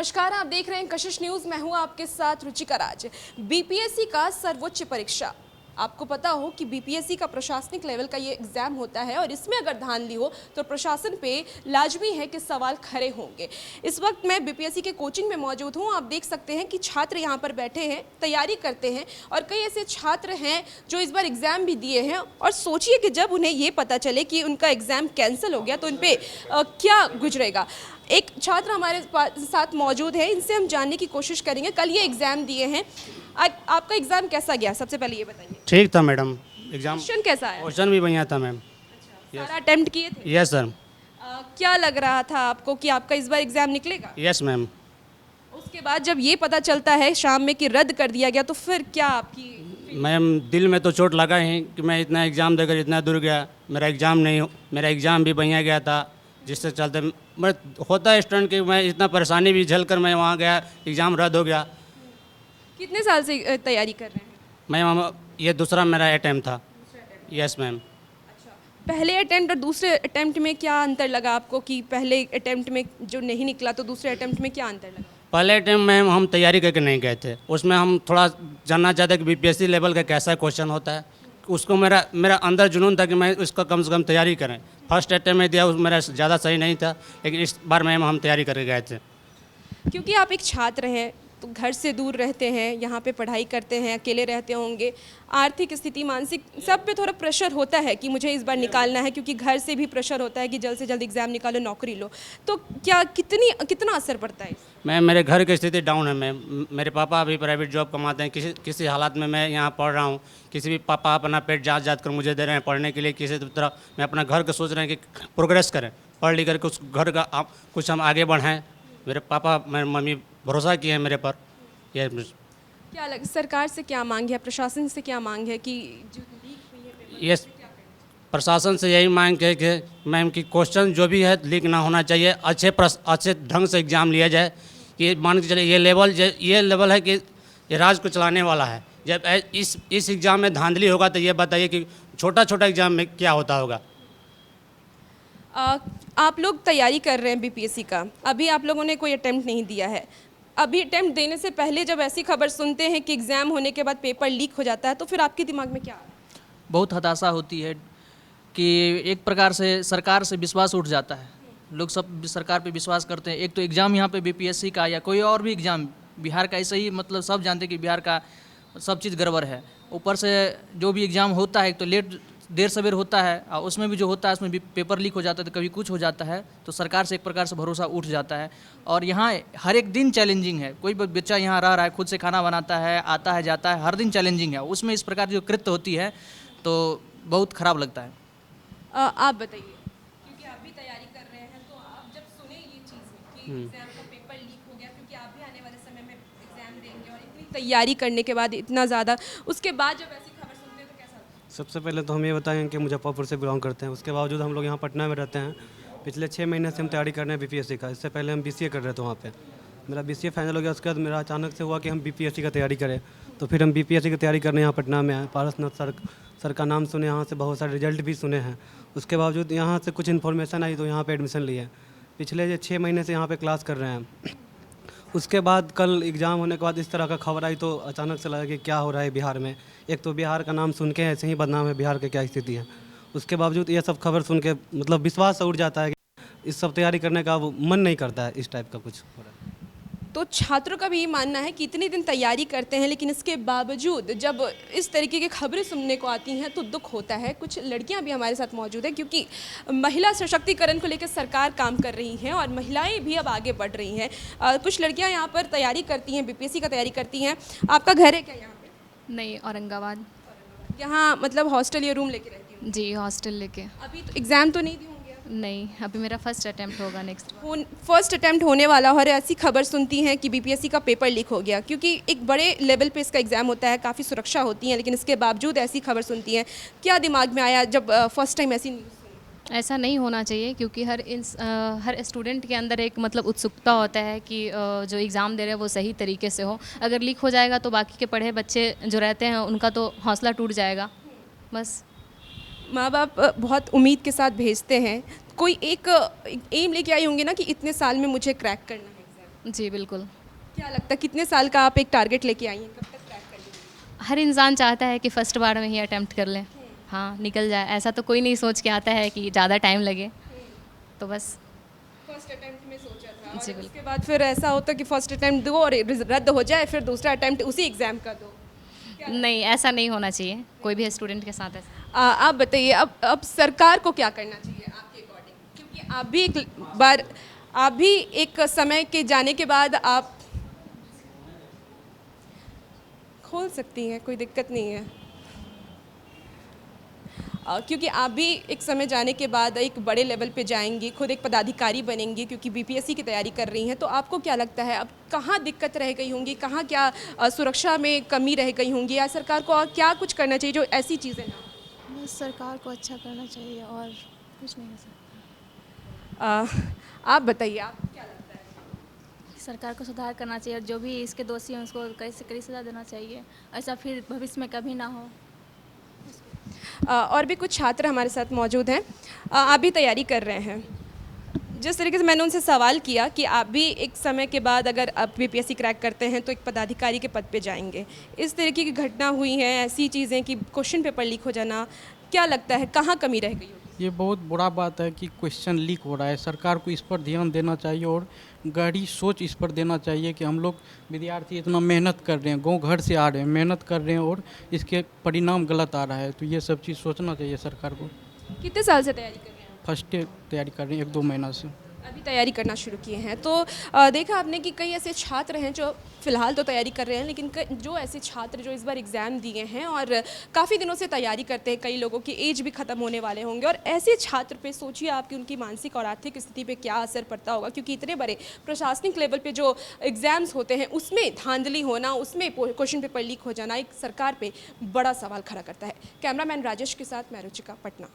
नमस्कार, आप देख रहे हैं कशिश न्यूज़। मैं हूं आपके साथ रुचिका राज। बीपीएससी का सर्वोच्च परीक्षा, आपको पता हो कि बीपीएससी का प्रशासनिक लेवल का ये एग्ज़ाम होता है और इसमें अगर धांधली हो तो प्रशासन पे लाजमी है कि सवाल खड़े होंगे। इस वक्त मैं बीपीएससी के कोचिंग में मौजूद हूँ। आप देख सकते हैं कि छात्र यहाँ पर बैठे हैं, तैयारी करते हैं और कई ऐसे छात्र हैं जो इस बार एग्ज़ाम भी दिए हैं। और सोचिए कि जब उन्हें ये पता चले कि उनका एग्ज़ाम कैंसिल हो गया तो उन पर क्या गुजरेगा। एक छात्र हमारे साथ मौजूद है, इनसे हम जानने की कोशिश करेंगे। कल ये एग्ज़ाम दिए हैं, आपका एग्ज़ाम कैसा गया? सबसे पहले ये बताइए। ठीक था मैडम, एग्जाम क्वेश्चन कैसा आया? क्वेश्चन भी बढ़िया था मैम। सारा अटेम्प्ट किए थे? Yes sir. क्या लग रहा था आपको कि आपका इस बार एग्ज़ाम निकलेगा? Yes ma'am. उसके बाद जब ये पता चलता है शाम में कि रद्द कर दिया गया तो फिर क्या आपकी? मैम दिल में तो चोट लगा ही कि मैं इतना एग्ज़ाम देकर इतना दूर गया, मेरा एग्ज़ाम भी बढ़िया गया था, जिससे चलते मैं होता है स्टूडेंट कि मैं इतना परेशानी भी झेल कर मैं वहाँ गया, एग्ज़ाम रद्द हो गया। कितने साल से तैयारी कर रहे हैं? मैम ये दूसरा मेरा अटैम्प्ट था। Yes ma'am. पहले अटेम्प्ट और दूसरे अटेम्प्ट में क्या अंतर लगा आपको कि पहले अटेम्प्ट में जो नहीं निकला तो दूसरे अटेम्प्ट में क्या अंतर लगा? पहले अटैम्प्ट में हम तैयारी करके नहीं गए थे, उसमें हम थोड़ा जानना चाहते कि बीपीएससी लेवल का कैसा क्वेश्चन होता है। उसको मेरा अंदर जुनून था कि मैं उसका कम से कम तैयारी करें। फर्स्ट अटैम्प्ट में दिया, मेरा ज़्यादा सही नहीं था, लेकिन इस बार मैम हम तैयारी करके गए थे। क्योंकि आप एक छात्र हैं तो घर से दूर रहते हैं, यहाँ पे पढ़ाई करते हैं, अकेले रहते होंगे, आर्थिक स्थिति, मानसिक सब पे थोड़ा प्रेशर होता है कि मुझे इस बार निकालना है, क्योंकि घर से भी प्रेशर होता है कि जल्द से जल्द एग्ज़ाम निकालो, नौकरी लो। तो क्या कितना असर पड़ता है? मैम मेरे घर की स्थिति डाउन है मैम। मेरे पापा अभी प्राइवेट जॉब कमाते हैं, किसी हालात में मैं यहाँ पढ़ रहा हूँ। किसी भी पापा अपना पेट जात कर मुझे दे रहे हैं पढ़ने के लिए, किसी तरह मैं अपना घर का सोच रहे हैं कि प्रोग्रेस करें, पढ़ लिख कर कुछ घर का कुछ हम आगे बढ़ाएं। मेरे पापा मेरी मम्मी भरोसा किए हैं मेरे पर। ये क्या लग सरकार से क्या मांग है, प्रशासन से क्या मांग है कि जो लीक हुई है पेपर, ये प्रशासन से यही मांग है कि मैम की क्वेश्चन जो भी है लीक ना होना चाहिए, अच्छे ढंग से एग्ज़ाम लिया जाए। कि मान के चलिए ये लेवल है कि ये राज्य को चलाने वाला है। जब इस एग्ज़ाम में धांधली होगा तो ये बताइए कि छोटा छोटा एग्ज़ाम में क्या होता होगा। आप लोग तैयारी कर रहे हैं बीपीएससी का, अभी आप लोगों ने कोई अटेम्प्ट नहीं दिया है। अभी अटेम्प्ट देने से पहले जब ऐसी खबर सुनते हैं कि एग्ज़ाम होने के बाद पेपर लीक हो जाता है तो फिर आपके दिमाग में क्या आता है? बहुत हताशा होती है कि एक प्रकार से सरकार से विश्वास उठ जाता है। लोग सब सरकार पे विश्वास करते हैं। एक तो एग्ज़ाम यहाँ पे बीपीएससी का या कोई और भी एग्ज़ाम, बिहार का ऐसे ही मतलब सब जानते हैं कि बिहार का सब चीज़ गड़बड़ है। ऊपर से जो भी एग्ज़ाम होता है एक तो देर सवेर होता है और उसमें भी जो होता है उसमें भी पेपर लीक हो जाता है, तो कभी कुछ हो जाता है, तो सरकार से एक प्रकार से भरोसा उठ जाता है। और यहाँ हर एक दिन चैलेंजिंग है। कोई बच्चा यहाँ रह रहा है, खुद से खाना बनाता है, आता है जाता है, हर दिन चैलेंजिंग है। उसमें इस प्रकार जो कृत्य होती है तो बहुत ख़राब लगता है। आप बताइए, क्योंकि आप भी तैयारी कर रहे हैं, तो आप जब सुने ये चीज़ कि एग्ज़ाम का पेपर लीक हो गया, क्योंकि आप भी आने वाले समय में एग्ज़ाम देंगे और इतनी तैयारी करने के बाद इतना ज़्यादा, उसके बाद जब ऐसी खबर सुनते हैं तो कैसा लगता है? सबसे पहले तो हम ये बताएं कि मुजफ्फरपुर से बिलोंग करते हैं, उसके बावजूद हम लोग यहाँ पटना में रहते हैं। पिछले 6 महीने से हम तैयारी कर रहे हैं बीपीएससी का। इससे पहले हम बीसीए कर रहे थे वहाँ पे। मेरा बीसीए फाइनल हो गया, उसके बाद मेरा अचानक से हुआ कि हम बीपीएससी का तैयारी करें, तो फिर हम बीपीएससी की तैयारी करने यहाँ पटना में आए। पारसनाथ सर का नाम सुने, यहाँ से बहुत सारे रिजल्ट भी सुने हैं। उसके बावजूद यहाँ से कुछ इन्फॉर्मेशन आई तो यहाँ पे एडमिशन लिए। पिछले 6 महीने से यहाँ पे क्लास कर रहे हैं। उसके बाद कल एग्ज़ाम होने के बाद इस तरह का खबर आई तो अचानक से लगा कि क्या हो रहा है बिहार में। एक तो बिहार का नाम सुन के ऐसे ही बदनाम है बिहार की क्या स्थिति है। उसके बावजूद ये सब खबर सुन के मतलब विश्वास उठ जाता है कि इस सब तैयारी करने का वो मन नहीं करता है। इस टाइप का कुछ हो रहा है। तो छात्रों का भी ये मानना है कि इतने दिन तैयारी करते हैं लेकिन इसके बावजूद जब इस तरीके की खबरें सुनने को आती हैं तो दुख होता है। कुछ लड़कियां भी हमारे साथ मौजूद हैं, क्योंकि महिला सशक्तिकरण को लेकर सरकार काम कर रही हैं और महिलाएं भी अब आगे बढ़ रही हैं। कुछ लड़कियां यहाँ पर तैयारी करती हैं, बीपीएससी का तैयारी करती हैं। आपका घर है क्या यहाँ पे? नहीं, औरंगाबाद। यहाँ मतलब हॉस्टल या रूम लेके रहती हूँ? जी, हॉस्टल लेके। अभी तो एग्ज़ाम तो नहीं दी होंगे? नहीं, अभी मेरा फर्स्ट अटेम्प्ट होगा नेक्स्ट। फर्स्ट अटेम्प्ट होने वाला और ऐसी खबर सुनती हैं कि बीपीएससी का पेपर लीक हो गया, क्योंकि एक बड़े लेवल पे इसका एग्ज़ाम होता है, काफ़ी सुरक्षा होती है, लेकिन इसके बावजूद ऐसी खबर सुनती हैं। क्या दिमाग में आया जब फर्स्ट टाइम ऐसी न्यूज़ सुनी? ऐसा नहीं होना चाहिए, क्योंकि हर स्टूडेंट के अंदर एक मतलब उत्सुकता होता है कि जो एग्ज़ाम दे रहे हैं वो सही तरीके से हो। अगर लीक हो जाएगा तो बाकी के पढ़े बच्चे जो रहते हैं उनका तो हौसला टूट जाएगा। बस माँ बाप बहुत उम्मीद के साथ भेजते हैं, कोई एक एम लेके आई होंगे ना कि इतने साल में मुझे क्रैक करना है एग्ज़ाम। जी बिल्कुल। क्या लगता है कितने साल का आप एक टारगेट लेके आई हैं, कब तक क्रैक कर लेंगी? हर इंसान चाहता है कि फर्स्ट बार में ही अटेम्प्ट कर लें, हाँ निकल जाए। ऐसा तो कोई नहीं सोच के आता है कि ज़्यादा टाइम लगे, तो बस। फर्स्ट अटेम्प्ट में सोचा था जी, और बिल्कुल। उसके बाद फिर ऐसा होता कि फर्स्ट अटेम्प्ट दो और रद्द हो जाए, फिर दूसरा अटेम्प्ट उसी एग्ज़ाम का दो। नहीं, ऐसा नहीं होना चाहिए कोई भी स्टूडेंट के साथ ऐसा। आप बताइए अब सरकार को क्या करना चाहिए आपके अकॉर्डिंग, क्योंकि आप भी एक समय के जाने के बाद आप खोल सकती हैं, कोई दिक्कत नहीं है। क्योंकि आप भी एक समय जाने के बाद एक बड़े लेवल पे जाएंगी, खुद एक पदाधिकारी बनेंगी, क्योंकि बीपीएससी की तैयारी कर रही हैं, तो आपको क्या लगता है अब कहाँ दिक्कत रह गई होंगी, कहाँ क्या सुरक्षा में कमी रह गई होंगी, या सरकार को और क्या कुछ करना चाहिए जो ऐसी चीज़ें ना हो? बस सरकार को अच्छा करना चाहिए और कुछ नहीं हो सकता। आप बताइए, आपको क्या लगता है? सरकार को सुधार करना चाहिए और जो भी इसके दोषी हैं उसको कड़ी से कड़ी सज़ा देना चाहिए, ऐसा फिर भविष्य में कभी ना हो। और भी कुछ छात्र हमारे साथ मौजूद हैं। आप भी तैयारी कर रहे हैं। जिस तरीके से मैंने उनसे सवाल किया कि आप भी एक समय के बाद अगर आप बीपीएससी क्रैक करते हैं तो एक पदाधिकारी के पद पे जाएंगे, इस तरीके की घटना हुई है, ऐसी चीज़ें कि क्वेश्चन पेपर लीक हो जाना, क्या लगता है कहाँ कमी रह गई होगी? ये बहुत बुरा बात है कि क्वेश्चन लीक हो रहा है। सरकार को इस पर ध्यान देना चाहिए और गहरी सोच इस पर देना चाहिए कि हम लोग विद्यार्थी इतना मेहनत कर रहे हैं, गांव घर से आ रहे हैं, मेहनत कर रहे हैं और इसके परिणाम गलत आ रहा है, तो ये सब चीज़ सोचना चाहिए सरकार को। कितने साल से तैयारी कर रहे हैं? फर्स्ट तैयारी कर रहे हैं 1-2 महीना से। अभी तैयारी करना शुरू किए हैं, तो देखा आपने कि कई ऐसे छात्र हैं जो फ़िलहाल तो तैयारी कर रहे हैं, लेकिन जो ऐसे छात्र जो इस बार एग्ज़ाम दिए हैं और काफ़ी दिनों से तैयारी करते हैं, कई लोगों की एज भी ख़त्म होने वाले होंगे, और ऐसे छात्र पे सोचिए आपकी उनकी मानसिक और आर्थिक स्थिति पे क्या असर पड़ता होगा, क्योंकि इतने बड़े प्रशासनिक लेवल पे जो एग्ज़ाम्स होते हैं उसमें धांधली होना, उसमें क्वेश्चन पेपर लीक हो जाना एक सरकार पर बड़ा सवाल खड़ा करता है। कैमरामैन राजेश के साथ मैं रुचिका, पटना।